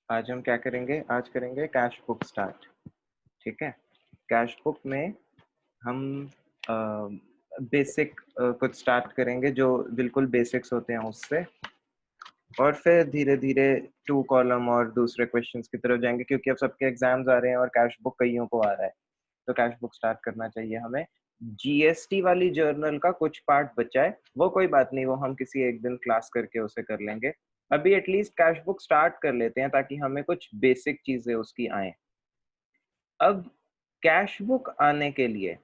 आज हम क्या करेंगे? आज करेंगे कैश बुक स्टार्ट। ठीक है, कैश बुक में हम बेसिक कुछ स्टार्ट करेंगे जो बिल्कुल बेसिक्स होते हैं उससे, और फिर धीरे धीरे 2 कॉलम और दूसरे क्वेश्चंस की तरफ जाएंगे, क्योंकि अब सबके एग्जाम्स आ रहे हैं और कैश बुक कईयों को आ रहा है, तो कैश बुक स्टार्ट करना चाहिए हमें। जीएसटी वाली जर्नल का कुछ पार्ट बचा है, वो कोई बात नहीं, वो हम किसी एक दिन क्लास करके उसे कर लेंगे। अभी एटलीस्ट कैश बुक स्टार्ट कर लेते हैं ताकि हमें कुछ बेसिक चीजें उसकी आए। अब कैश बुक आने के लिए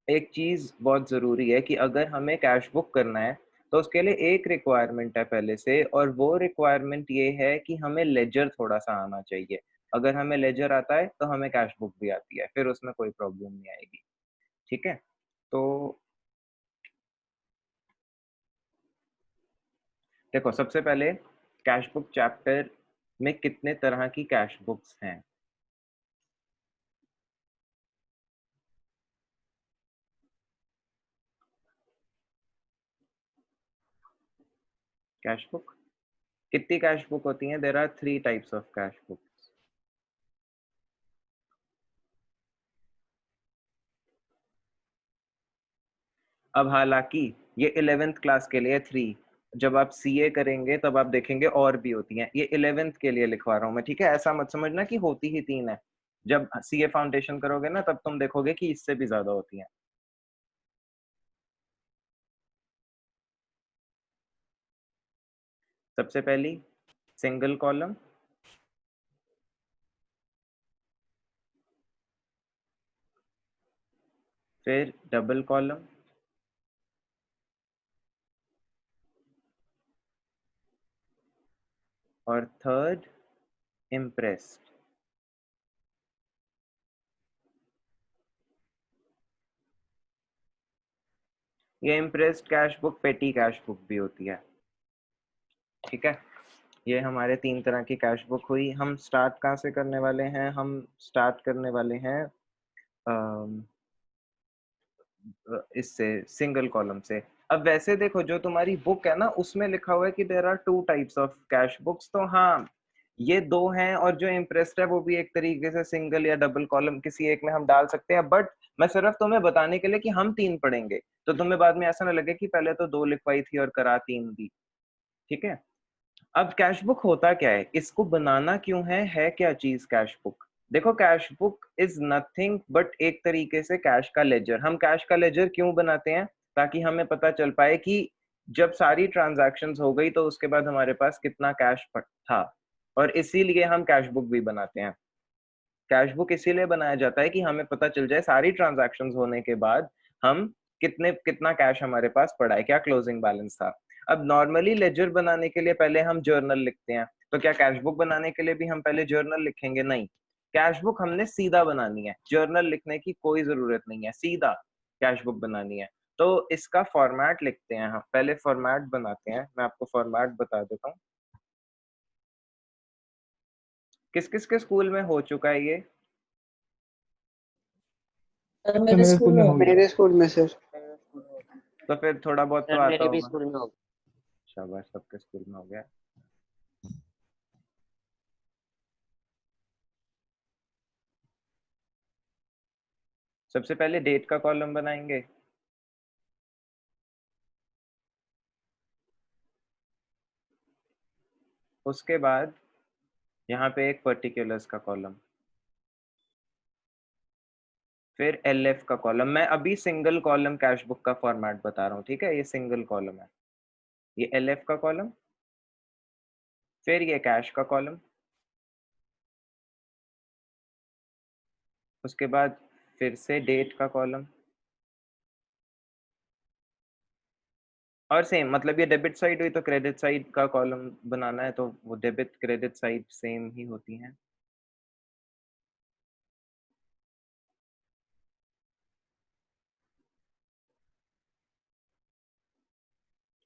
एक चीज बहुत जरूरी है कि अगर हमें कैश बुक करना है तो उसके लिए एक रिक्वायरमेंट है पहले से, और वो रिक्वायरमेंट ये है कि हमें लेजर थोड़ा सा आना चाहिए। अगर हमें लेजर आता है तो हमें कैश बुक भी आती है, फिर उसमें कोई प्रॉब्लम नहीं आएगी। ठीक है, तो देखो, सबसे पहले कैश बुक चैप्टर में कितने तरह की कैश बुक्स हैं? कैश बुक कितनी कैश बुक होती हैं? There are 3 types of cash books. अब हालांकि ये 11th क्लास के लिए 3, जब आप सीए करेंगे तब आप देखेंगे और भी होती हैं। ये 11th के लिए लिखवा रहा हूँ मैं, ठीक है? ऐसा मत समझना कि होती ही 3 है। जब सीए फाउंडेशन करोगे ना तब तुम देखोगे कि इससे भी ज्यादा होती हैं। सबसे पहली सिंगल कॉलम, फिर डबल कॉलम, और थर्ड इम्प्रेस्ड। ये इम्प्रेस्ड कैश बुक पेटी कैश बुक भी होती है। ठीक है, ये हमारे 3 तरह की कैश बुक हुई। हम स्टार्ट कहाँ से करने वाले हैं? हम स्टार्ट करने वाले हैं इससे, सिंगल कॉलम से। अब वैसे देखो, जो तुम्हारी बुक है ना उसमें लिखा हुआ है कि there are 2 types of cash books, तो हाँ ये 2 हैं, और जो इम्प्रेस्ड है वो भी एक तरीके से सिंगल या डबल कॉलम किसी एक में हम डाल सकते हैं। बट मैं सिर्फ तुम्हें बताने के लिए कि हम 3 पढ़ेंगे, तो तुम्हें बाद में ऐसा ना लगे कि पहले तो 2 लिखवाई थी और करा 3 दी। ठीक है, अब कैश बुक होता क्या है, इसको बनाना क्यों है क्या चीज कैश बुक? देखो, cash book is nothing but एक तरीके से कैश का लेजर। हम कैश का लेजर क्यों बनाते हैं? ताकि हमें पता चल पाए कि जब सारी ट्रांजैक्शंस हो गई तो उसके बाद हमारे पास कितना कैश था, और इसीलिए हम कैश बुक भी बनाते हैं। कैश बुक इसीलिए बनाया जाता है कि हमें पता चल जाए सारी ट्रांजैक्शंस होने के बाद हम कितना कैश हमारे पास पड़ा है, क्या क्लोजिंग बैलेंस था। अब नॉर्मली लेजर बनाने के लिए पहले हम जर्नल लिखते हैं, तो क्या कैश बुक बनाने के लिए भी हम पहले जर्नल लिखेंगे? नहीं, कैश बुक हमने सीधा बनानी है, जर्नल लिखने की कोई जरूरत नहीं है, सीधा कैश बुक बनानी है। तो इसका फॉर्मेट लिखते हैं हम, पहले फॉर्मेट बनाते हैं। मैं आपको फॉर्मेट बता देता हूँ। किस किस के स्कूल में हो चुका है ये? सर तो मेरे मेरे स्कूल स्कूल में में हो हो गया। गया। मेरे स्कूल में सर। तो फिर थोड़ा बहुत तो सर आता मेरे भी होगा। स्कूल में हो गया। शाबाश, सबके स्कूल में हो गया। सबसे पहले डेट का कॉलम बनाएंगे। उसके बाद यहाँ पे एक पर्टिकुलर्स का कॉलम, फिर एलएफ का कॉलम। मैं अभी सिंगल कॉलम कैश बुक का फॉर्मेट बता रहा हूँ, ठीक है? ये सिंगल कॉलम है, ये एलएफ का कॉलम, फिर ये कैश का कॉलम, उसके बाद फिर से डेट का कॉलम, और सेम, मतलब ये डेबिट साइड हुई तो क्रेडिट साइड का कॉलम बनाना है, तो वो डेबिट क्रेडिट साइड सेम ही होती हैं।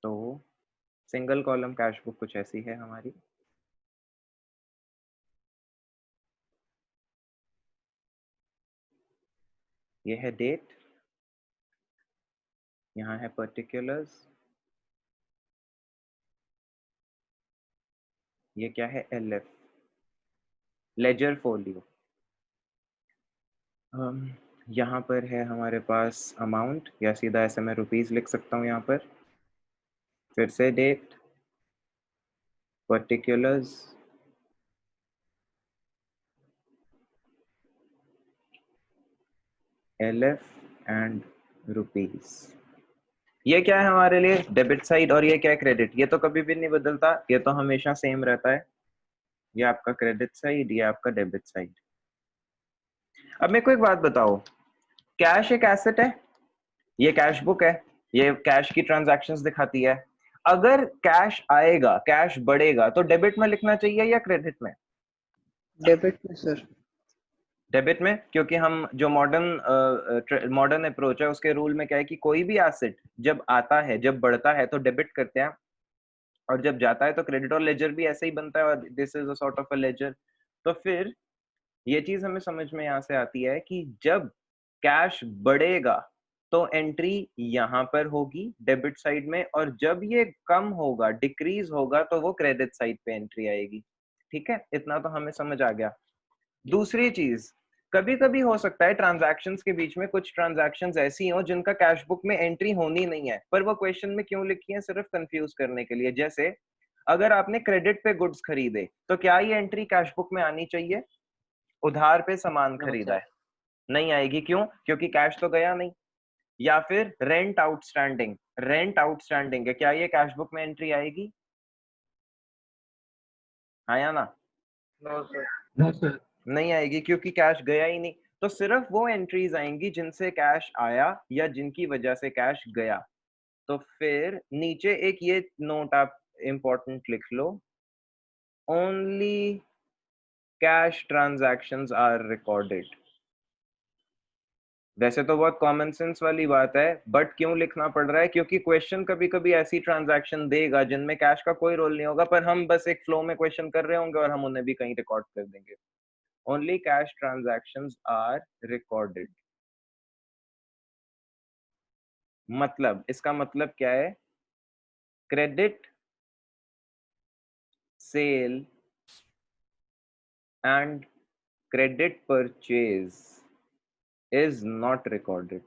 तो सिंगल कॉलम कैश बुक कुछ ऐसी है हमारी। ये है डेट, यहाँ है पर्टिकुलर्स, ये क्या है? एलएफ। Ledger folio. यहाँ पर है हमारे पास अमाउंट, या सीधा ऐसे मैं रुपीस लिख सकता हूँ यहाँ पर। फिर से date, particulars, LF and rupees. ये क्या है हमारे लिए? Debit side. और ये क्या है? क्रेडिट। ये तो कभी भी नहीं बदलता, ये तो हमेशा सेम रहता है। ये आपका क्रेडिट साइड, ये आपका डेबिट साइड। अब मेरे को एक बात बताओ, कैश एक एसेट है, ये कैश बुक है, ये कैश की ट्रांजैक्शंस दिखाती है। अगर कैश आएगा, कैश बढ़ेगा, तो डेबिट में लिखना चाहिए या क्रेडिट में? डेबिट में सर। डेबिट में, क्योंकि हम जो मॉडर्न अप्रोच है उसके रूल में क्या है कि कोई भी एसेट जब आता है, जब बढ़ता है तो डेबिट करते हैं, और जब जाता है तो क्रेडिट। और लेजर भी ऐसे ही बनता है, और this is a sort of a ledger. तो फिर ये चीज हमें समझ में यहाँ से आती है कि जब कैश बढ़ेगा तो एंट्री यहाँ पर होगी डेबिट साइड में, और जब ये कम होगा, डिक्रीज होगा, तो वो क्रेडिट साइड पे एंट्री आएगी। ठीक है, इतना तो हमें समझ आ गया। दूसरी चीज, कभी कभी हो सकता है ट्रांजैक्शंस के बीच में कुछ ट्रांजैक्शंस ऐसी हो जिनका कैश बुक में एंट्री होनी नहीं है, पर वो क्वेश्चन में क्यों लिखी है? सिर्फ कंफ्यूज करने के लिए। जैसे अगर आपने क्रेडिट पे गुड्स खरीदे, तो क्या ये एंट्री कैश बुक में आनी चाहिए? उधार पे सामान खरीदा है, नहीं आएगी। क्यों? क्योंकि कैश तो गया नहीं। या फिर रेंट आउटस्टैंडिंग, रेंट आउटस्टैंडिंग है, क्या ये कैश बुक में एंट्री आएगी? हाँ या ना? No sir. No sir. नहीं आएगी, क्योंकि कैश गया ही नहीं। तो सिर्फ वो एंट्रीज आएंगी जिनसे कैश आया या जिनकी वजह से कैश गया। तो फिर नीचे एक ये नोट आप इंपॉर्टेंट लिख लो, only cash transactions are recorded. वैसे तो बहुत कॉमन सेंस वाली बात है, बट क्यों लिखना पड़ रहा है? क्योंकि क्वेश्चन कभी कभी ऐसी ट्रांजैक्शन देगा जिनमें कैश का कोई रोल नहीं होगा, पर हम बस एक फ्लो में क्वेश्चन कर रहे होंगे और हम उन्हें भी कहीं रिकॉर्ड कर देंगे। Only cash transactions are recorded. मतलब इसका मतलब क्या है? Credit, sale and credit purchase is not recorded.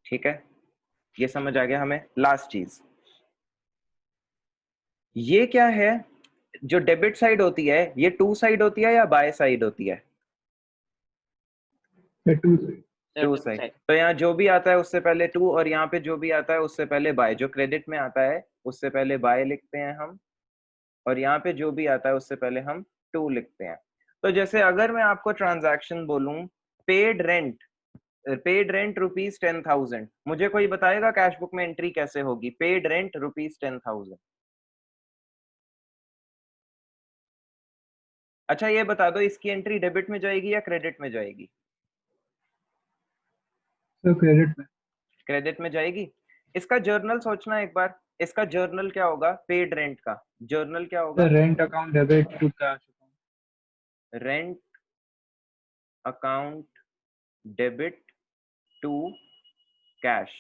ठीक है, ये समझ आ गया हमें। लास्ट चीज, ये क्या है? जो डेबिट साइड होती है, ये टू साइड होती है या बाय साइड होती है? To side. To side. तो यहाँ जो भी आता है उससे पहले टू, और यहाँ पे जो भी आता है उससे पहले बाय। जो क्रेडिट में आता है उससे पहले बाय लिखते हैं हम, और यहाँ पे जो भी आता है उससे पहले हम टू लिखते हैं। तो जैसे अगर मैं आपको ट्रांजैक्शन बोलूं, पेड रेंट, पेड रेंट ₹10,000, मुझे कोई बताएगा कैश बुक में एंट्री कैसे होगी? Paid rent ₹10,000। अच्छा ये बता दो, इसकी एंट्री डेबिट में जाएगी या क्रेडिट में जाएगी? सर क्रेडिट में। क्रेडिट में जाएगी। इसका जर्नल सोचना एक बार, इसका जर्नल क्या होगा? पेड रेंट का जर्नल क्या होगा? Sir rent account debit to cash account. Rent account debit to cash.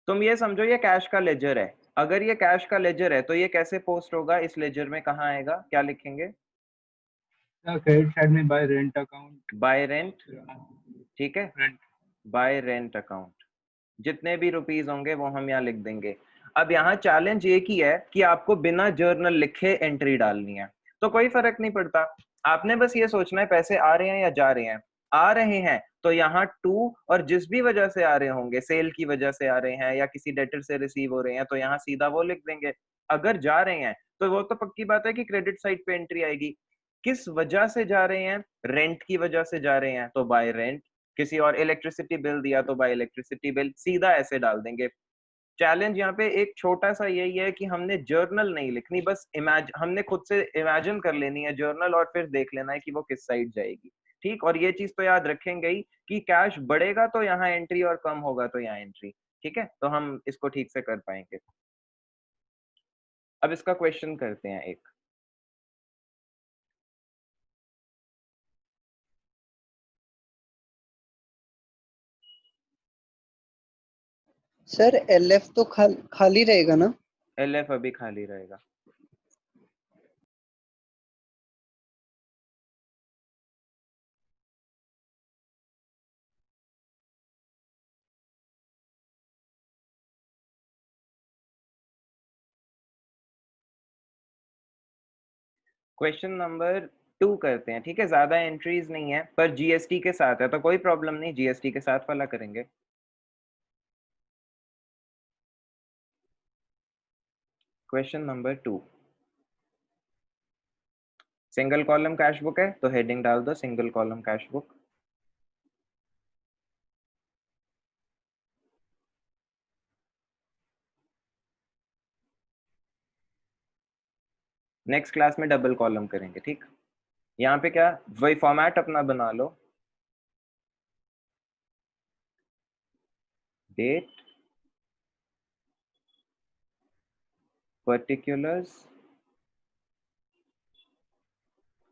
तुम ये समझो ये कैश का लेजर है। अगर ये कैश का लेजर है तो ये कैसे पोस्ट होगा? इस लेजर में कहाँ आएगा? क्या लिखेंगे? सर क्रेडिट साइड में bye rent account. Bye rent. ठीक है, रेंट। Bye rent account. जितने भी रुपीस होंगे वो हम यहाँ लिख देंगे। अब यहाँ चैलेंज एक ही है कि आपको बिना जर्नल लिखे एंट्री डालनी है। तो कोई फर्क नहीं पड़ता, आपने बस ये सोचना है पैसे आ रहे हैं या जा रहे हैं। आ रहे हैं तो यहाँ टू, और जिस भी वजह से आ रहे होंगे, सेल की वजह से आ रहे हैं या किसी डेटर से रिसीव हो रहे हैं, तो यहाँ सीधा वो लिख देंगे। अगर जा रहे हैं तो वो तो पक्की बात है कि क्रेडिट साइड पे एंट्री आएगी। किस वजह से जा रहे हैं? रेंट की वजह से जा रहे हैं तो बाय रेंट। किसी और इलेक्ट्रिसिटी बिल दिया तो बाय इलेक्ट्रिसिटी बिल, सीधा ऐसे डाल देंगे। चैलेंज यहाँ पे एक छोटा सा यही है कि हमने जर्नल नहीं लिखनी, बस हमने खुद से इमेजिन कर लेनी है जर्नल, और फिर देख लेना है कि वो किस साइड जाएगी। ठीक, और ये चीज तो याद रखेंगे ही कि कैश बढ़ेगा तो यहाँ एंट्री और कम होगा तो यहाँ एंट्री। ठीक है, तो हम इसको ठीक से कर पाएंगे। अब इसका क्वेश्चन करते हैं एक। सर LF तो खाली रहेगा ना? LF अभी खाली रहेगा। क्वेश्चन नंबर 2 करते हैं, ठीक है। ज्यादा एंट्रीज नहीं है पर जीएसटी के साथ है तो कोई प्रॉब्लम नहीं, जीएसटी के साथ वाला करेंगे। Question number 2, single column cash book है तो हेडिंग डाल दो single column cash book. Next class में डबल कॉलम करेंगे, ठीक। यहाँ पे क्या वही फॉर्मेट अपना बना लो, date, particulars,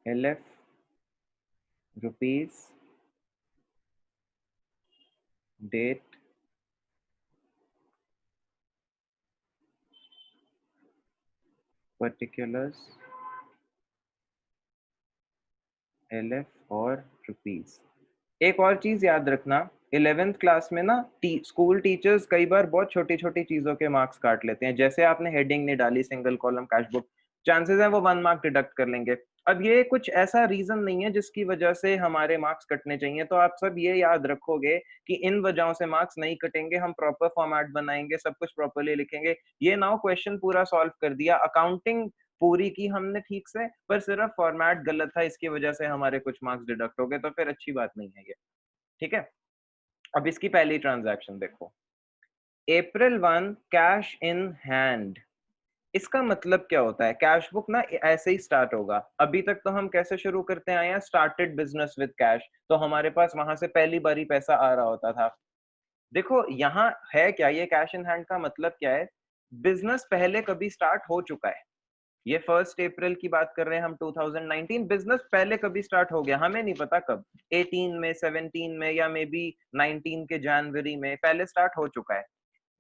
LF, rupees, date, particulars, LF और रुपीज। एक और चीज याद रखना, 11th क्लास में ना स्कूल टीचर्स कई बार बहुत छोटी छोटी चीजों के मार्क्स काट लेते हैं। जैसे आपने हेडिंग नहीं डाली single column cash book, chances है वो 1 मार्क डिडक्ट कर लेंगे। अब ये कुछ ऐसा रीजन नहीं है जिसकी वजह से हमारे मार्क्स कटने चाहिए, तो आप सब ये याद रखोगे कि इन वजहों से मार्क्स नहीं कटेंगे, हम प्रॉपर फॉर्मेट बनाएंगे, सब कुछ प्रॉपरली लिखेंगे। ये नाउ क्वेश्चन पूरा सॉल्व कर दिया, अकाउंटिंग पूरी की हमने ठीक से, पर सिर्फ फॉर्मेट गलत था, इसकी वजह से हमारे कुछ मार्क्स डिडक्ट हो गए, तो फिर अच्छी बात नहीं है ये, ठीक है। अब इसकी पहली ट्रांजैक्शन देखो, April 1 कैश इन हैंड। इसका मतलब क्या होता है? कैश बुक ना ऐसे ही स्टार्ट होगा। अभी तक तो हम कैसे शुरू करते आए हैं, स्टार्टेड बिजनेस विद कैश, तो हमारे पास वहां से पहली बारी पैसा आ रहा होता था। देखो यहाँ है क्या, ये कैश इन हैंड का मतलब क्या है, बिजनेस पहले कभी स्टार्ट हो चुका है। ये 1 अप्रैल की बात कर रहे हैं हम 2019, बिजनेस पहले कभी स्टार्ट हो गया, हमें नहीं पता कब, 18 में, 17 में, या मे बी 19 के जनवरी में, पहले स्टार्ट हो चुका है।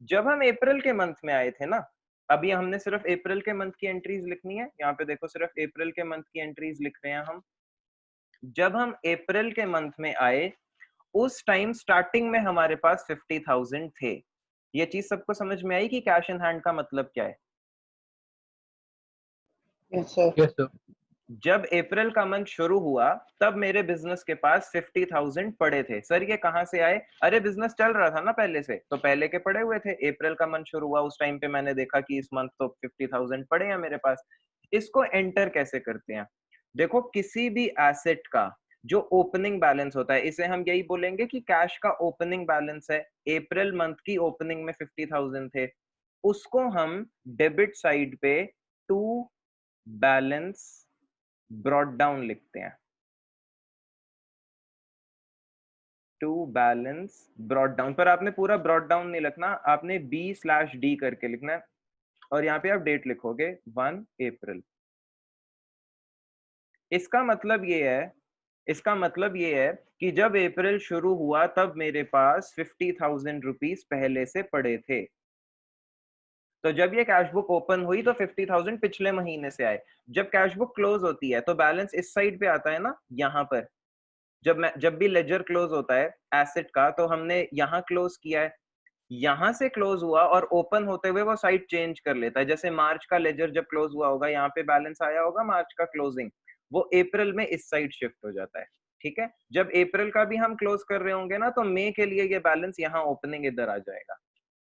जब हम अप्रैल के मंथ में आए थे ना, अभी हमने सिर्फ अप्रैल के मंथ की एंट्रीज लिखनी है, यहाँ पे देखो सिर्फ अप्रैल के मंथ की एंट्रीज लिख रहे हैं हम। जब हम अप्रैल के मंथ में आए उस टाइम स्टार्टिंग में हमारे पास 50,000 थे। ये चीज सबको समझ में आई कि कैश इन हैंड का मतलब क्या है? Yes sir. Yes, sir. जब अप्रैल का मंथ शुरू हुआ तब मेरे बिजनेस के पास 50,000 पड़े थे। सर ये कहाँ से आए? अरे बिजनेस चल रहा था ना पहले से, तो पहले के पड़े हुए थे। अप्रैल का मंथ शुरू हुआ उस टाइम पे मैंने देखा कि इस मंथ तो 50,000 पड़े हैं मेरे पास। इसको एंटर कैसे करते हैं? देखो किसी भी एसेट का जो ओपनिंग बैलेंस होता है, इसे हम यही बोलेंगे कि कैश का ओपनिंग बैलेंस है। अप्रैल मंथ की ओपनिंग में 50,000 थे, उसको हम डेबिट साइड पे टू बैलेंस ब्रॉट डाउन लिखते हैं, टू बैलेंस ब्रॉट डाउन। पर आपने पूरा ब्रॉट डाउन नहीं लिखना, आपने B/D करके लिखना है, और यहाँ पे आप डेट लिखोगे 1 अप्रैल। इसका मतलब ये है, इसका मतलब ये है कि जब अप्रैल शुरू हुआ तब मेरे पास 50,000 रुपीज पहले से पड़े थे। तो जब ये कैश बुक ओपन हुई तो 50,000 पिछले महीने से आए। जब कैश बुक क्लोज होती है तो बैलेंस इस साइड पे आता है ना, यहाँ पर। जब भी लेजर क्लोज होता है एसेट का, तो हमने यहाँ क्लोज किया है, यहाँ से क्लोज हुआ और ओपन होते हुए वो साइड चेंज कर लेता है। जैसे मार्च का लेजर जब क्लोज हुआ होगा, यहाँ पे बैलेंस आया होगा मार्च का क्लोजिंग, वो अप्रैल में इस साइड शिफ्ट हो जाता है, ठीक है। जब अप्रैल का भी हम क्लोज कर रहे होंगे ना, तो मई के लिए ये बैलेंस यहाँ ओपनिंग इधर आ जाएगा,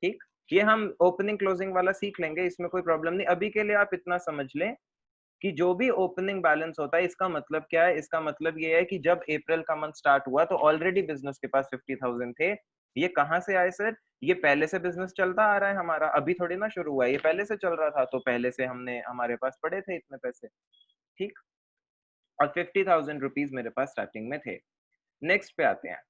ठीक। ये हम ओपनिंग क्लोजिंग वाला सीख लेंगे, इसमें कोई प्रॉब्लम नहीं। अभी के लिए आप इतना समझ लें कि जो भी ओपनिंग बैलेंस होता है, इसका मतलब क्या है? इसका मतलब ये है कि जब अप्रैल का मंथ स्टार्ट हुआ तो ऑलरेडी बिजनेस के पास 50,000 थे। ये कहाँ से आए सर? ये पहले से बिजनेस चलता आ रहा है हमारा, अभी थोड़ी ना शुरू हुआ है, ये पहले से चल रहा था, तो पहले से हमारे पास पड़े थे इतने पैसे, ठीक। और 50,000 रुपीज मेरे पास स्टार्टिंग में थे। नेक्स्ट पे आते हैं,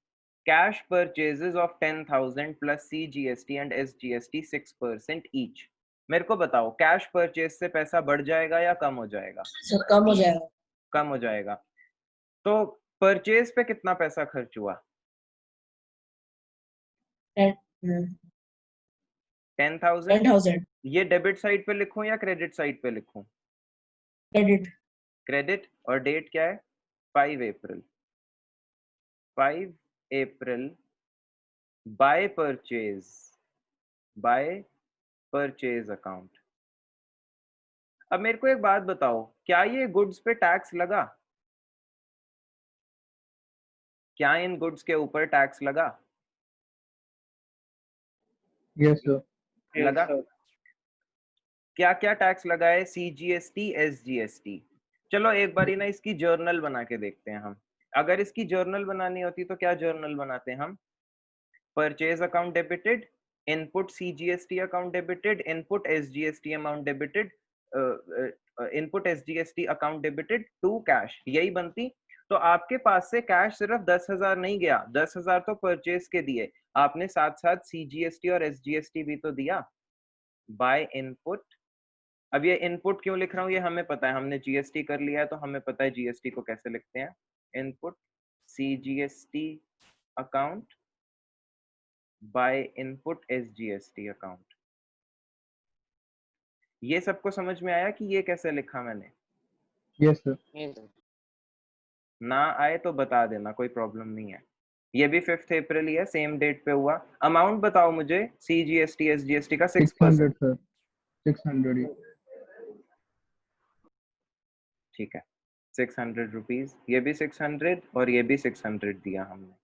cash purchases of 10,000 plus CGST and SGST 6% each. मेरे को बताओ कैश परचेज से पैसा बढ़ जाएगा या कम हो जाएगा? सर कम हो जाएगा। कम हो जाएगा। तो परचेज पे कितना पैसा खर्च हुआ? 10 10,000 10,000 ये डेबिट साइड पे लिखूं या क्रेडिट साइड पे लिखूं? क्रेडिट। क्रेडिट। और डेट क्या है? 5 अप्रैल। 5 अप्रैल बाय परचेज अकाउंट। अब मेरे को एक बात बताओ, क्या ये गुड्स पे टैक्स लगा? क्या इन गुड्स के ऊपर टैक्स लगा? Yes, sir. लगा। क्या क्या टैक्स लगा है? CGST, SGST। चलो एक बारी ना इसकी जर्नल बना के देखते हैं हम। अगर इसकी जर्नल बनानी होती तो क्या जर्नल बनाते हैं हम? Purchase account debited, input CGST account debited, input SGST amount debited, input SGST account debited to cash, यही बनती। तो आपके पास से कैश सिर्फ 10,000 नहीं गया, 10,000 तो परचेज के दिए आपने, साथ साथ CGST और SGST भी तो दिया बाय इनपुट। अब ये इनपुट क्यों लिख रहा हूँ, ये हमें पता है, हमने GST कर लिया है तो हमें पता है GST को कैसे लिखते हैं। Input CGST account by input SGST account. ये सबको समझ में आया कि ये कैसे लिखा मैंने? Yes, sir. ना आए तो बता देना, कोई प्रॉब्लम नहीं है। ये भी 5 अप्रैल ही है, सेम डेट पे हुआ। अमाउंट बताओ मुझे CGST SGST का 6%। 600, sir. 600. Yeah. ठीक है, 600 रुपीज, ये भी 600 और ये भी 600 दिया हमने।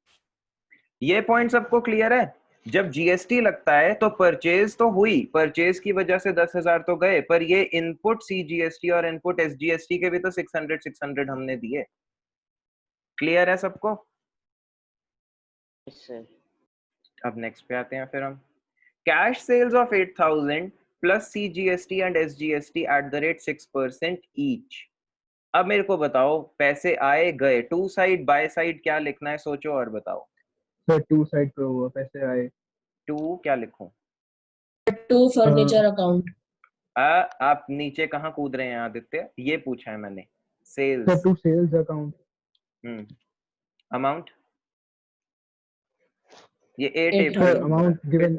ये पॉइंट सबको क्लियर है? जब GST लगता है तो परचेज तो हुई, परचेज की वजह से 10,000 तो गए, पर ये इनपुट CGST और इनपुट SGST के भी तो 600 हमने दिए। क्लियर है सबको? अब नेक्स्ट पे आते हैं फिर हम। Cash sales of 8,000 plus CGST and SGST at the rate 6% each. अब मेरे को बताओ, पैसे आए गए, टू साइड बाय साइड क्या लिखना है, सोचो और बताओ। Sir, two side पे हुआ पैसे आए. टू क्या लिखूं? To furniture account. आप नीचे कहाँ कूद रहे हैं आदित्य? ये पूछा है मैंने। Sir, sales. to sales account. Amount ये 8 8,000 Sir, अप्रैल। amount given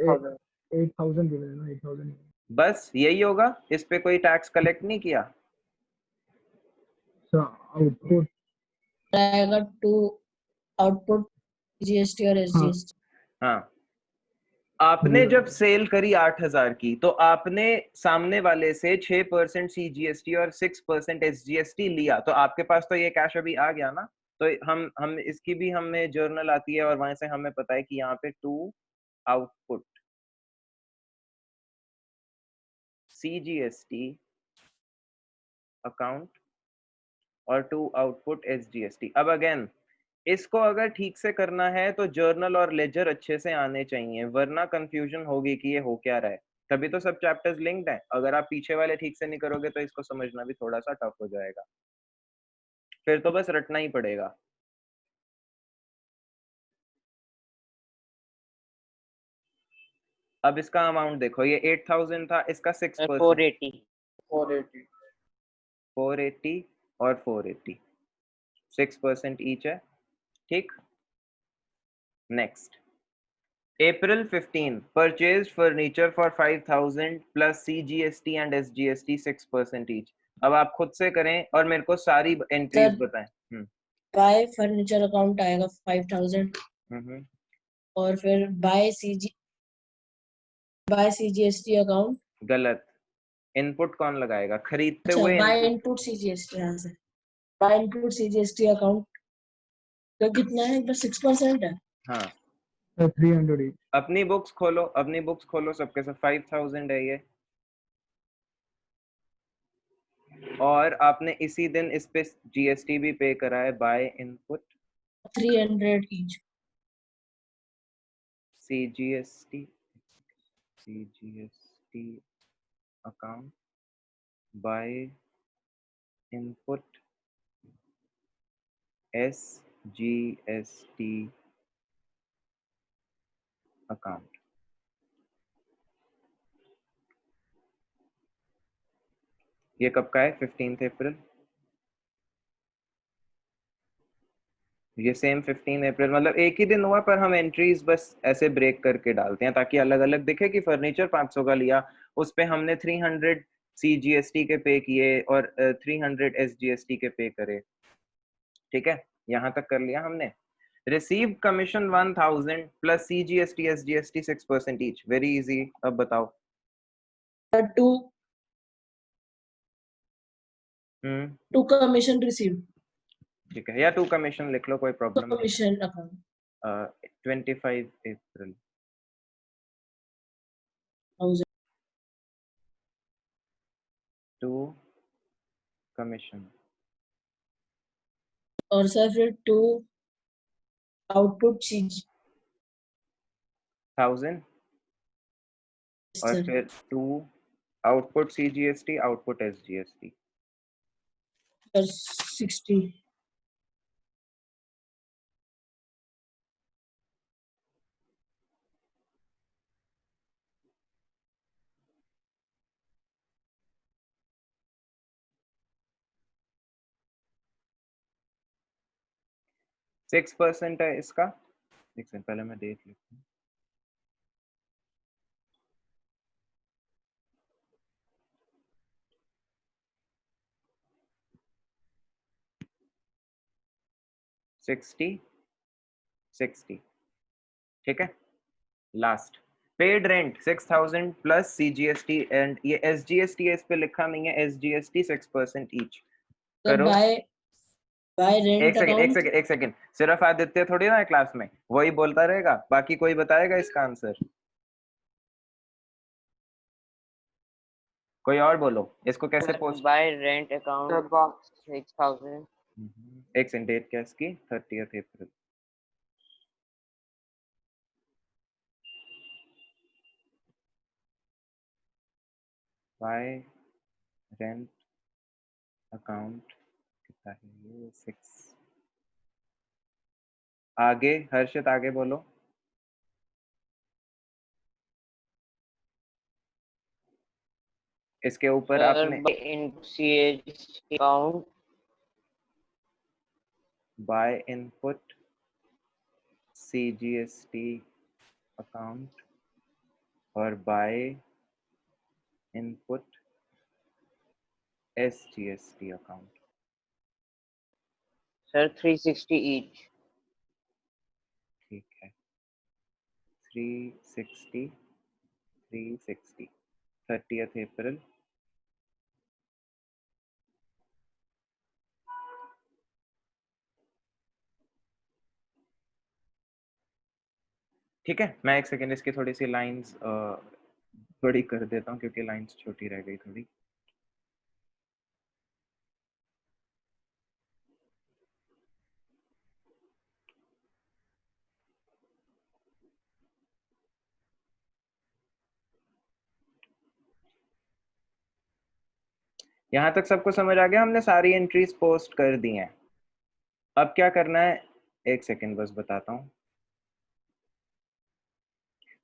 8,000 given है ना 8,000. बस यही होगा, इस पे कोई टैक्स कलेक्ट नहीं किया। Sir, output. आएगा टू आउटपुट GST और SGST। हाँ, आपने जब सेल करी 8,000 की तो आपने सामने वाले से 6% CGST और 6% SGST लिया, तो आपके पास तो ये कैश अभी आ गया ना। तो हम इसकी भी हमें जर्नल आती है और वहां से हमें पता है कि यहाँ पे टू आउटपुट CGST अकाउंट और टू आउटपुट SGST। अब अगेन इसको अगर ठीक से करना है तो जर्नल और लेजर अच्छे से आने चाहिए, वरना कंफ्यूजन होगी कि ये हो क्या रहा है। तभी तो सब चैप्टर्स लिंक्ड हैं। अगर आप पीछे वाले ठीक से नहीं करोगे तो इसको समझना भी थोड़ा सा टफ हो जाएगा, फिर तो बस रटना ही पड़ेगा। अब इसका अमाउंट देखो, ये 8,000 था, इसका 6%। 480 480 और 480 6% ईच है। ठीक, next. April 15 purchased furniture for 5,000 plus CGST and SGST 6% each। अब आप खुद से करें और मेरे को सारी एंट्रीज बताएं। बाय फर्नीचर अकाउंट आएगा 5,000 और फिर बाय CGST अकाउंट। गलत, इनपुट कौन लगाएगा? खरीदते अच्छा, हुए बाय इनपुट CGST, यहाँ से बाय इनपुट CGST अकाउंट तो कितना है? 6% है। हाँ, Sir, 300 each. अपनी बुक्स खोलो, अपनी बुक्स खोलो, सबके सब 5,000 है ये। और आपने इसी दिन इस पे GST भी पे करा है by input 300 each. CGST account by input SGST account. ये कब का है? 15 अप्रैल। ये सेम 15 अप्रैल, मतलब एक ही दिन हुआ, पर हम एंट्रीज बस ऐसे ब्रेक करके डालते हैं ताकि अलग अलग दिखे कि फर्नीचर 500 का लिया, उस पे हमने 300 CGST के पे किए और 300 SGST के पे करे। ठीक है, यहाँ तक कर लिया हमने। Receive commission 1000 plus CGST SGST 6% each, very easy. अब बताओ। To hmm, to commission received, ठीक है, या 2 कमीशन लिख लो, कोई प्रॉब्लम नहीं कमीशन अकाउंट है। 25 अप्रैल 1000 2 कमीशन। और सर फिर टू आउटपुट चीज 1000 और सर फिर 2 output CGST output SGST। Sir 60 6% है इसका। एक सेकंड, पहले मैं देख लेता हूँ। $60 ठीक है। Last paid rent 6000 plus CGST and ये SGST है, इस पे लिखा नहीं है, SGST 6% ईच। सर करो। बाय एक रेंट सेकंड एक अकाउंट सेकंड एक सेकंड, सिर्फ आदित्य थोड़ी ना है क्लास में, वही बोलता रहेगा, बाकी कोई बताएगा इसका आंसर? कोई और बोलो, इसको कैसे पोस्ट। Bye rent account 6000। एक सेकंड, डेट क्या इसकी? 30 अप्रैल। बाय रेंट अकाउंट कितना है ये? 6। आगे हर्षित, आगे बोलो। इसके ऊपर सर आपने इन CGST account by input CGST account और by input SGST account. Sir 360 each. ठीक है, 360 30 अप्रैल। ठीक है, मैं एक सेकेंड इसकी थोड़ी सी लाइंस बड़ी कर देता हूँ क्योंकि लाइंस छोटी रह गई थोड़ी। यहाँ तक सबको समझ आ गया? हमने सारी एंट्रीज पोस्ट कर दी हैं। अब क्या करना है, एक सेकेंड बस बताता हूँ।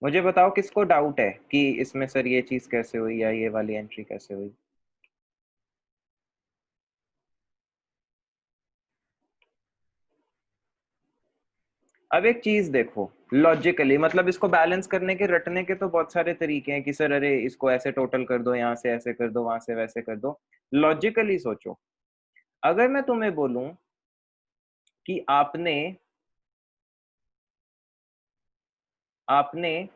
मुझे बताओ किसको डाउट है कि इसमें सर ये चीज कैसे हुई या ये वाली एंट्री कैसे हुई? अब एक चीज देखो, लॉजिकली, मतलब इसको बैलेंस करने के, रटने के तो बहुत सारे तरीके हैं कि सर अरे इसको ऐसे टोटल कर दो, यहाँ से ऐसे कर दो, वहां से वैसे कर दो। लॉजिकली सोचो, अगर मैं तुम्हें बोलूं कि आपने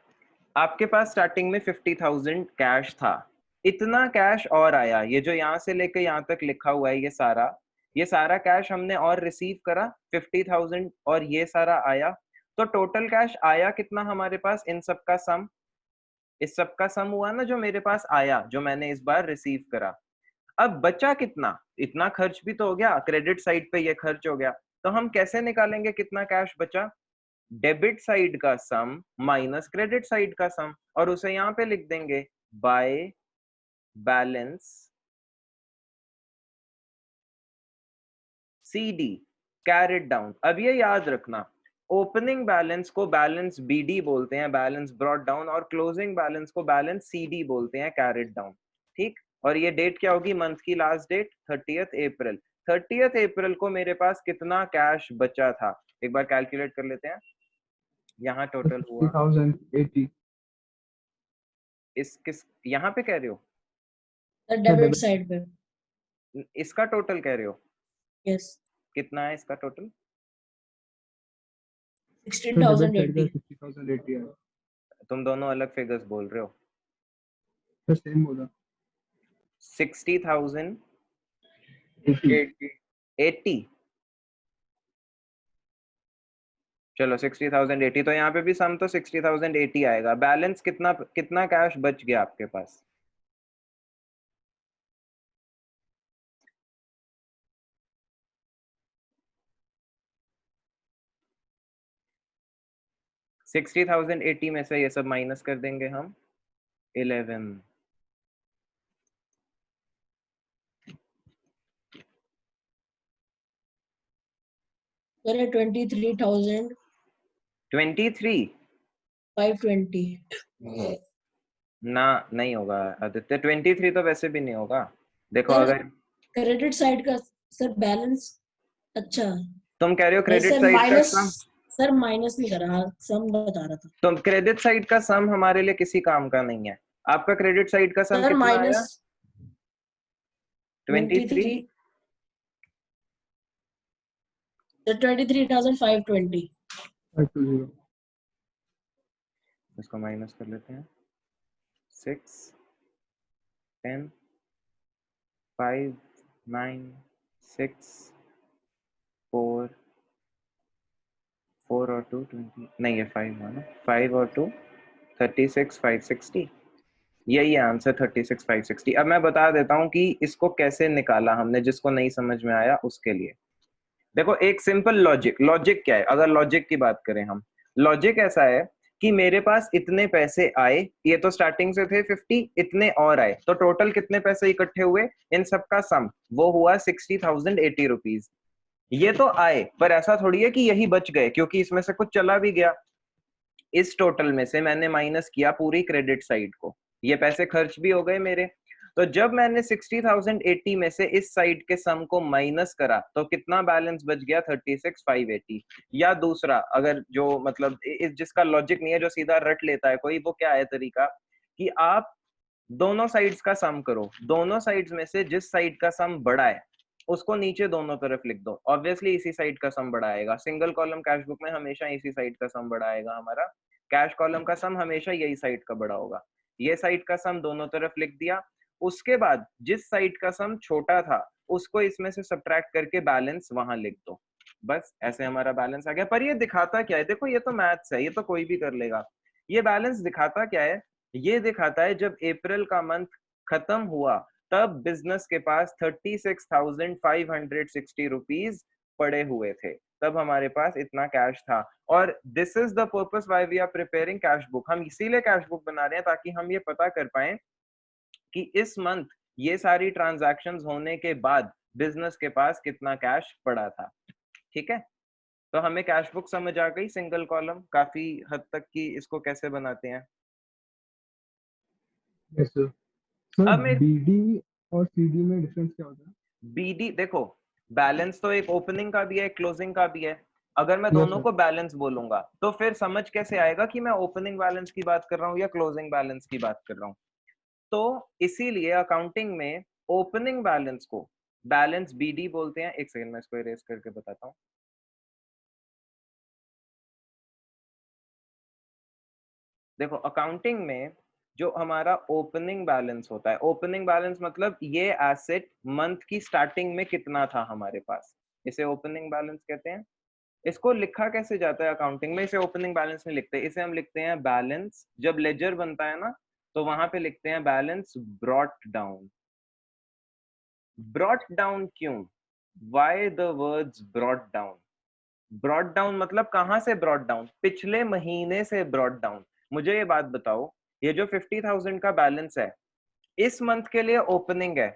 आपके पास स्टार्टिंग में 50,000 कैश था, इतना कैश और आया, ये जो यहाँ से लेकर यहाँ तक लिखा हुआ है ये सारा कैश हमने और रिसीव करा 50,000 और ये सारा आया, तो टोटल कैश आया कितना हमारे पास? इन सब का सम, इस सब का सम हुआ ना जो मेरे पास आया, जो मैंने इस बार रिसीव करा। अब बचा कितना? इतना खर्च भी तो हो गया, क्रेडिट साइड पे ये खर्च हो गया, तो हम कैसे निकालेंगे कितना कैश बचा? डेबिट साइड का सम माइनस क्रेडिट साइड का सम, और उसे यहां पे लिख देंगे by balance CD carried down. अब ये याद रखना, ओपनिंग बैलेंस को बैलेंस BD बोलते हैं, बैलेंस ब्रॉट डाउन, और क्लोजिंग बैलेंस को बैलेंस CD बोलते हैं, कैरेट डाउन। ठीक, और ये डेट क्या होगी? मंथ की लास्ट डेट 30 अप्रैल। 30 अप्रैल को मेरे पास कितना कैश बचा था? एक बार कैलकुलेट कर लेते हैं। यहाँ टोटल हुआ 60,080 इस किस यहाँ पे कह रहे हो, डेबिट साइड पे। इसका टोटल कह रहे हो, यस, कितना है इसका टोटल? 16,080। 60,080 है तुम दोनों अलग फिगर्स बोल रहे हो। तो सेम बोला 60,080 चलो 60,080, तो यहाँ पे भी सम तो 60,080 आएगा। बैलेंस कितना कितना कैश बच गया आपके पास? $60,080 में से ये सब माइनस कर देंगे हम 11। करे 23,520। 23 ना, नहीं होगा आदित्य, 23 तो वैसे भी नहीं होगा। देखो सर, अगर क्रेडिट साइड का सर बैलेंस, अच्छा तुम कह रहे हो क्रेडिट सर साइड का माइनस, सम, सर माइनस नहीं कर रहा, सम बता रहा था। तो क्रेडिट साइड का सम हमारे लिए किसी काम का नहीं है। आपका क्रेडिट साइड का सम सर कितना आया? माइनस 23। 23,520। 520 इसको माइनस कर लेते हैं। 6 10 5 9 6 4 और 2 20, नहीं ये 5 है ना, 5 और 2 36 560, यही है आंसर 36 560। अब मैं बता देता हूँ कि इसको कैसे निकाला हमने, जिसको नहीं समझ में आया उसके लिए। देखो एक सिंपल लॉजिक क्या है, अगर लॉजिक की बात करें हम, लॉजिक ऐसा है कि मेरे पास इतने पैसे आए, ये तो स्टार्टिंग से थे 50, इतने और आए, तो टोटल कितने पैसे इकट्ठे हुए, इन सबका सम वो हुआ 60,080 रुपीज। ये तो आए, पर ऐसा थोड़ी है कि यही बच गए, क्योंकि इसमें से कुछ चला भी गया। इस टोटल में से मैंने माइनस किया पूरी क्रेडिट साइड को, ये पैसे खर्च भी हो गए मेरे। तो जब मैंने 60,080 में से इस साइड के सम को माइनस करा तो कितना बैलेंस बच गया? 36,580। या दूसरा, अगर जो मतलब जिसका लॉजिक नहीं है, जो सीधा रट लेता है कोई, वो क्या है तरीका कि आप दोनों साइड्स का सम करो, दोनों साइड्स में से जिस साइड का सम बड़ा है उसको नीचे दोनों तरफ लिख दो। ऑब्वियसली इसी साइड का सम बड़ा आएगा, सिंगल कॉलम कैश बुक में हमेशा इसी साइड का सम बड़ा आएगा हमारा, कैश कॉलम का सम हमेशा यही साइड का बड़ा होगा। ये साइड का सम दोनों तरफ लिख दिया। उसके बाद जिस साइड का सम छोटा था उसको इसमें से सब्ट्रैक्ट करके बैलेंस वहां लिख दो। बस ऐसे हमारा बैलेंस आ गया। पर ये दिखाता क्या है? देखो ये तो मैथ्स है, ये तो कोई भी कर लेगा। ये बैलेंस दिखाता क्या है? ये दिखाता है जब अप्रैल का मंथ खत्म हुआ तब बिजनेस के पास 36,560 रुपीज पड़े हुए थे, तब हमारे पास इतना कैश था। और this is the purpose why we are preparing cash book. हम इसीलिए कैश बुक बना रहे हैं ताकि हम ये पता कर पाए कि इस मंथ ये सारी ट्रांजैक्शंस होने के बाद बिजनेस के पास कितना कैश पड़ा था। ठीक है, तो हमें कैश बुक समझ आ गई, सिंगल कॉलम काफी हद तक की इसको कैसे बनाते हैं। Yes sir. अब सर बीडी और सीडी में डिफरेंस क्या होता है? बीडी देखो, बैलेंस तो एक ओपनिंग का भी है, क्लोजिंग का भी है। अगर मैं Yes, दोनों sir. को बैलेंस बोलूंगा तो फिर समझ कैसे आएगा कि मैं ओपनिंग बैलेंस की बात कर रहा हूँ या क्लोजिंग बैलेंस की बात कर रहा हूँ? तो इसीलिए अकाउंटिंग में ओपनिंग बैलेंस को बैलेंस बीडी बोलते हैं। एक सेकंड मैं इसको इरेज करके बताता हूँ। देखो अकाउंटिंग में जो हमारा ओपनिंग बैलेंस होता है, ओपनिंग बैलेंस मतलब ये एसेट मंथ की स्टार्टिंग में कितना था हमारे पास, इसे ओपनिंग बैलेंस कहते हैं। इसको लिखा कैसे जाता है अकाउंटिंग में? इसे ओपनिंग बैलेंस नहीं लिखते, इसे हम लिखते हैं बैलेंस। जब लेजर बनता है ना तो वहां पे लिखते हैं balance brought down. Brought down क्यों? Why the words brought down? Brought down मतलब कहां से ब्रॉट डाउन? पिछले महीने से ब्रॉट डाउन। मुझे ये बात बताओ, ये जो 50,000 का बैलेंस है इस मंथ के लिए ओपनिंग है,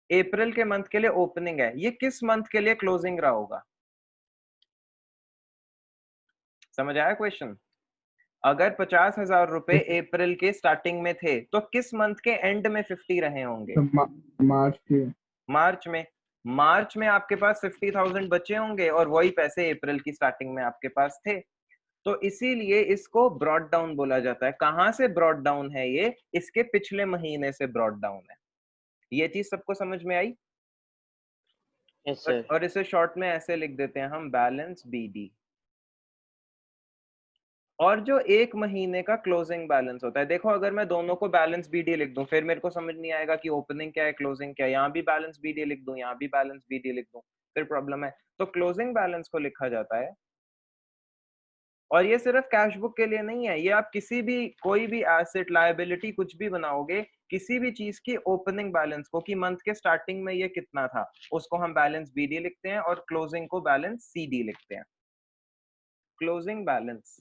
अप्रैल के मंथ के लिए ओपनिंग है, ये किस मंथ के लिए क्लोजिंग रहा होगा? समझ आया क्वेश्चन? अगर 50,000 रुपए अप्रैल के स्टार्टिंग में थे तो किस मंथ के एंड में 50 रहे होंगे? मार्च के। मार्च में। मार्च में आपके पास 50,000 बचे होंगे और वही पैसे अप्रैल की स्टार्टिंग में आपके पास थे। तो इसीलिए इसको ब्रॉड डाउन बोला जाता है। कहां से ब्रॉड डाउन है ये? इसके पिछले महीने से ब्रॉड डाउन है। ये चीज सबको समझ में आई? Yes, sir. और इसे शॉर्ट में ऐसे लिख देते हैं हम, बैलेंस बीडी। और जो एक महीने का क्लोजिंग बैलेंस होता है, देखो अगर मैं दोनों को बैलेंस बीडी लिख दूं फिर मेरे को समझ नहीं आएगा कि ओपनिंग क्या है क्लोजिंग क्या है। यहाँ भी बैलेंस बीडी लिख दूं, यहाँ भी बैलेंस बीडी लिख दूं, फिर प्रॉब्लम है। तो क्लोजिंग बैलेंस को लिखा जाता है। और ये सिर्फ कैश बुक के लिए नहीं है, ये आप किसी भी कोई भी एसेट लायबिलिटी कुछ भी बनाओगे, किसी भी चीज की ओपनिंग बैलेंस को कि मंथ के स्टार्टिंग में ये कितना था, उसको हम बैलेंस बीडी लिखते हैं और क्लोजिंग को बैलेंस सीडी लिखते हैं। क्लोजिंग बैलेंस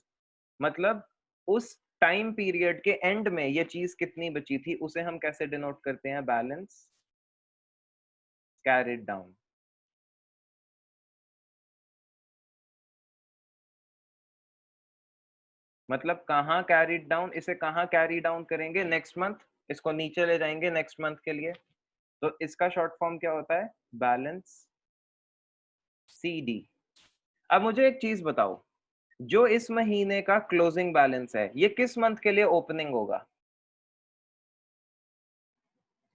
मतलब उस टाइम पीरियड के एंड में ये चीज कितनी बची थी, उसे हम कैसे डिनोट करते हैं? Balance carried down. मतलब कहाँ कैरिड डाउन, इसे कहाँ कैरी डाउन करेंगे? नेक्स्ट मंथ, इसको नीचे ले जाएंगे नेक्स्ट मंथ के लिए। तो इसका शॉर्ट फॉर्म क्या होता है? Balance CD. अब मुझे एक चीज बताओ, जो इस महीने का क्लोजिंग बैलेंस है ये किस मंथ के लिए ओपनिंग होगा?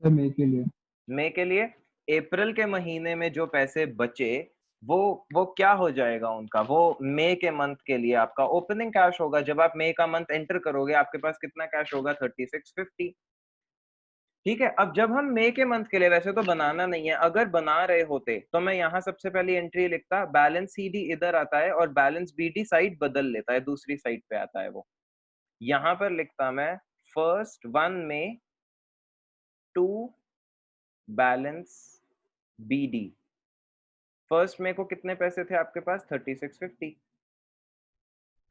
सर मई के लिए। मई के लिए। अप्रैल के महीने में जो पैसे बचे वो क्या हो जाएगा उनका? वो मई के मंथ के लिए आपका ओपनिंग कैश होगा। जब आप मई का मंथ एंटर करोगे आपके पास कितना कैश होगा? 3650। ठीक है। अब जब हम मई के मंथ के लिए, वैसे तो बनाना नहीं है, अगर बना रहे होते तो मैं यहाँ सबसे पहली एंट्री लिखता, बैलेंस सीडी इधर आता है और बैलेंस बीडी साइड बदल लेता है, दूसरी साइड पे आता है वो। यहाँ पर लिखता मैं फर्स्ट 1 मई टू बैलेंस बीडी। फर्स्ट मई को कितने पैसे थे आपके पास? 3650,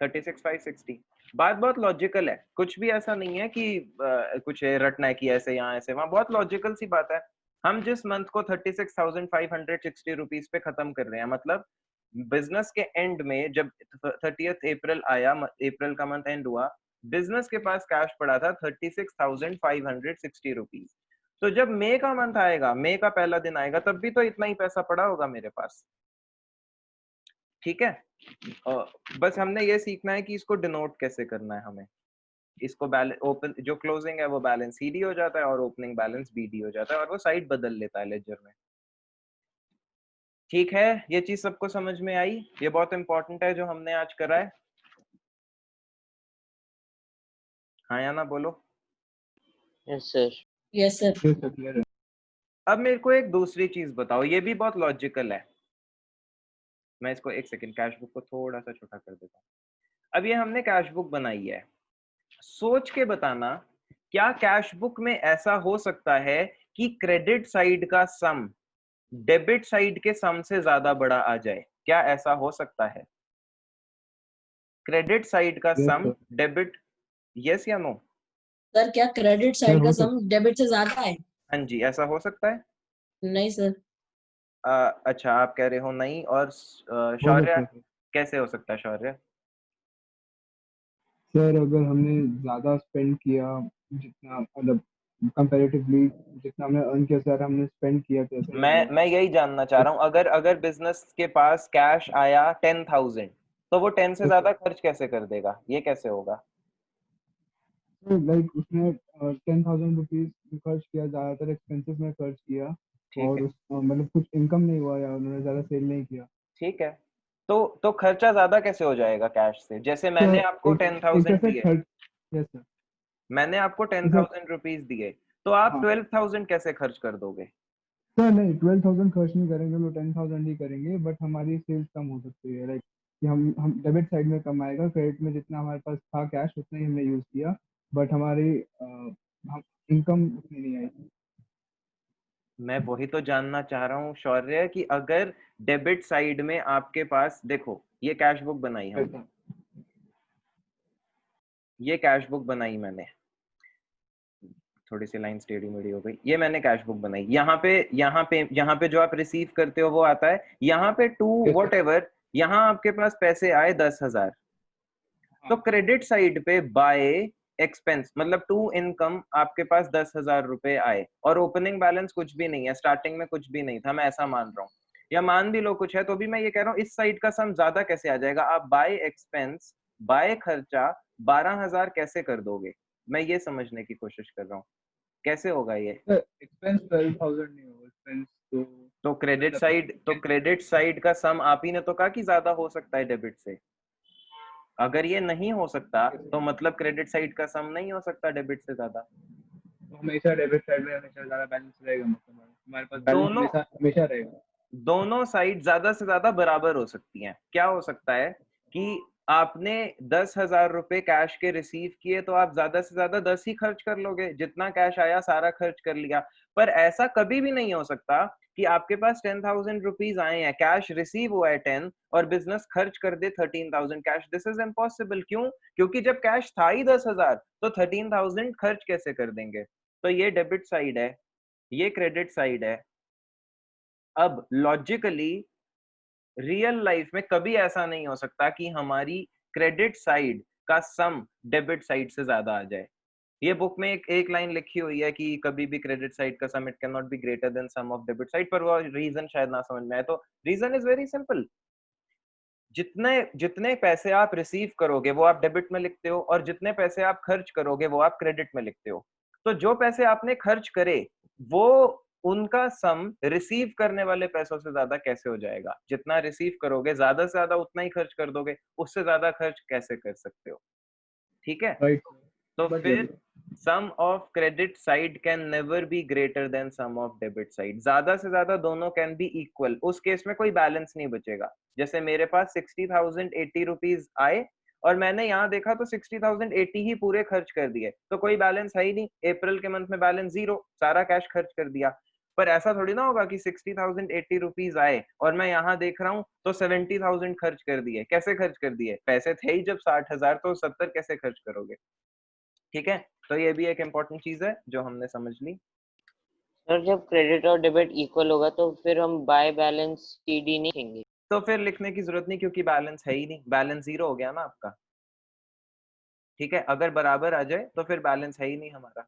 36,560। बात बहुत लॉजिकल है, कुछ भी ऐसा नहीं है कि कुछ रटना है कि ऐसे यहाँ ऐसे वहां। बहुत लॉजिकल सी बात है। हम जिस मंथ को 36,560 रुपीज पे खत्म कर रहे हैं, मतलब बिजनेस के एंड में जब 30th अप्रैल आया, अप्रैल का मंथ एंड हुआ, बिजनेस के पास कैश पड़ा था 36,560 रुपीज। तो जब मई का मंथ आएगा, मई का पहला दिन आएगा, तब भी तो इतना ही पैसा पड़ा होगा मेरे पास। ठीक है। बस हमने ये सीखना है कि इसको डिनोट कैसे करना है हमें। इसको बैलेंस ओपन जो क्लोजिंग है वो बैलेंस सीडी हो जाता है और ओपनिंग बैलेंस बीडी हो जाता है और वो साइड बदल लेता है लेजर में। ठीक है, ये चीज सबको समझ में आई? ये बहुत इंपॉर्टेंट है जो हमने आज करा है। हाँ या ना बोलो। Yes, sir. Yes sir. Yes, sir, clear है। अब मेरे को एक दूसरी चीज बताओ, ये भी बहुत लॉजिकल है। मैं इसको एक सेकंड कैश बुक को थोड़ा सा छोटा कर देता हूँ। अब ये हमने कैश बुक बनाई है, सोच के बताना क्या कैश बुक में ऐसा हो सकता है कि क्रेडिट साइड का सम डेबिट साइड के सम से ज्यादा बड़ा आ जाए? क्या ऐसा हो सकता है? क्रेडिट साइड का Yes, सम sir. डेबिट, यस या नो? सर क्या क्रेडिट सर, साइड का हो सम डेबिट से ज्यादा है? हाँ जी, ऐसा हो सकता है। नहीं सर। अच्छा, आप कह रहे हो नहीं। और हो शौर्य, सकता है सर। कैसे हो सकता है शौर्य? सर अगर हमने ज्यादा स्पेंड किया, जितना मतलब कंपैरेटिवली जितना हमने अर्न किया सर, हमने स्पेंड किया तो ऐसा ही होगा। मैं यही जानना चाह रहा हूँ, अगर बिजनेस के पास कैश आया 10,000 तो वो 10 से Yes, ज्यादा sir. खर्च कैसे कर देगा? ये कैसे होगा? लाइक उसने 10,000 रुपीज खर्च किया, ज्यादातर एक्सपेंसेस में खर्च किया ठीक और है, मतलब कुछ इनकम नहीं हुआ या उन्होंने ज्यादा सेल नहीं किया। ठीक है। तो खर्चा ज्यादा कैसे हो जाएगा कैश से? जैसे तो मैंने आपको एक 10,000 ऐसा दिए, खर्च। Yes sir. मैंने आपको सर 10,000 रुपीज दिए, तो आप हाँ 12,000 कैसे खर्च कर दोगे? सर, नहीं 12,000 खर्च नहीं करेंगे, वो 10,000 ही करेंगे, बट हमारी सेल्स कम हो सकती है। लाइक कि हम डेबिट साइड में कम आएगा, क्रेडिट में जितना हमारे पास था कैश उतना ही हमने यूज किया, बट हमारी हम इनकम उतनी नहीं आई। मैं वही तो जानना चाह रहा हूँ शौर्य कि अगर डेबिट साइड में आपके पास, देखो ये कैश बुक बनाई हमने, ऐसा। ये कैश बुक बनाई मैंने, थोड़ी सी लाइन टेढ़ी मेढ़ी हो गई, ये मैंने कैश बुक बनाई। यहाँ पे जो आप रिसीव करते हो वो आता है, यहाँ पे to yes what sir. Ever, यहाँ आपके पास पैसे आए 10,000, तो हाँ क्रेडिट साइड पे बाय एक्सपेंस मतलब टू इनकम आपके पास 10,000 रुपए आए और ओपनिंग बैलेंस कुछ भी नहीं है, स्टार्टिंग में कुछ भी नहीं था, मैं ऐसा मान रहा हूँ, या मान भी लो कुछ है, तो भी मैं ये कह रहा हूँ इस साइड का सम ज्यादा कैसे आ जाएगा? आप बाय एक्सपेंस बाय खर्चा 12,000 कैसे कर दोगे? मैं ये समझने की कोशिश कर रहा हूँ, कैसे होगा ये? एक्सपेंस 12,000 नहीं होगा, एक्सपेंस तो क्रेडिट साइड का सम आप ही ने तो कहा कि ज्यादा हो सकता है डेबिट से। अगर ये नहीं हो सकता तो मतलब क्रेडिट साइड का सम नहीं हो सकता डेबिट से ज्यादा। तो हमेशा डेबिट साइड में हमेशा ज्यादा बैलेंस रहेगा, मतलब हमारे पास बैलेंस दोनों हमेशा रहेगा। दोनों साइड ज्यादा से ज्यादा बराबर हो सकती हैं। क्या हो सकता है कि आपने 10,000 रुपए कैश के रिसीव किए तो आप ज्यादा से ज्यादा 10 ही खर्च कर लोगे, जितना कैश आया सारा खर्च कर लिया। पर ऐसा कभी भी नहीं हो सकता कि आपके पास 10,000 रुपीज आए हैं, कैश रिसीव हुआ है 10 और बिजनेस खर्च कर दे 13,000 कैश। This is impossible. क्यों? क्योंकि जब कैश था ही 10,000 तो 13,000 खर्च कैसे कर देंगे? तो ये डेबिट साइड है, ये क्रेडिट साइड है। अब लॉजिकली रियल लाइफ में कभी ऐसा नहीं हो सकता कि हमारी क्रेडिट साइड का सम डेबिट साइड से ज्यादा आ जाए। ये बुक में एक लाइन लिखी हुई है कि कभी भी क्रेडिट साइड का sum it can not be greater than sum of debit side, पर वो रीजन शायद ना समझ में आए। तो रीजन इज वेरी सिंपल, जितने जितने पैसे आप रिसीव करोगे वो आप डेबिट में लिखते हो और जितने पैसे आप खर्च करोगे वो आप क्रेडिट में लिखते हो। तो जो पैसे आपने खर्च करे वो उनका सम रिसीव करने वाले पैसों से ज्यादा कैसे हो जाएगा? जितना रिसीव करोगे ज्यादा से ज्यादा उतना ही खर्च कर दोगे, उससे ज्यादा खर्च कैसे कर सकते हो? ठीक है, राइट, तो बट फिर sum of credit side can never be greater than sum of debit side. ज्यादा से ज्यादा दोनों कैन बी इक्वल, उस केस में कोई बैलेंस नहीं बचेगा। जैसे मेरे पास 60,080 रुपीज आए और मैंने यहाँ देखा तो 60,080 ही पूरे खर्च कर दिए, तो कोई बैलेंस है ही नहीं। अप्रैल के मंथ में बैलेंस 0, सारा कैश खर्च कर दिया। पर ऐसा थोड़ी ना होगा कि 60,080 रुपीज आए और मैं यहाँ देख रहा हूँ तो 70,000 खर्च कर दिए। कैसे खर्च कर दिए? पैसे थे ही जब 60,000 तो 70 कैसे खर्च करोगे? ठीक है, तो ये भी एक इम्पोर्टेंट चीज है जो हमने समझ ली। सर जब क्रेडिट और डेबिट इक्वल होगा तो फिर हम बाय बैलेंस टीडी नहीं लिखेंगे? तो फिर लिखने की जरूरत नहीं, क्योंकि बैलेंस है ही नहीं, बैलेंस 0 हो गया ना आपका। ठीक है, अगर बराबर आ जाए तो फिर बैलेंस है ही नहीं हमारा।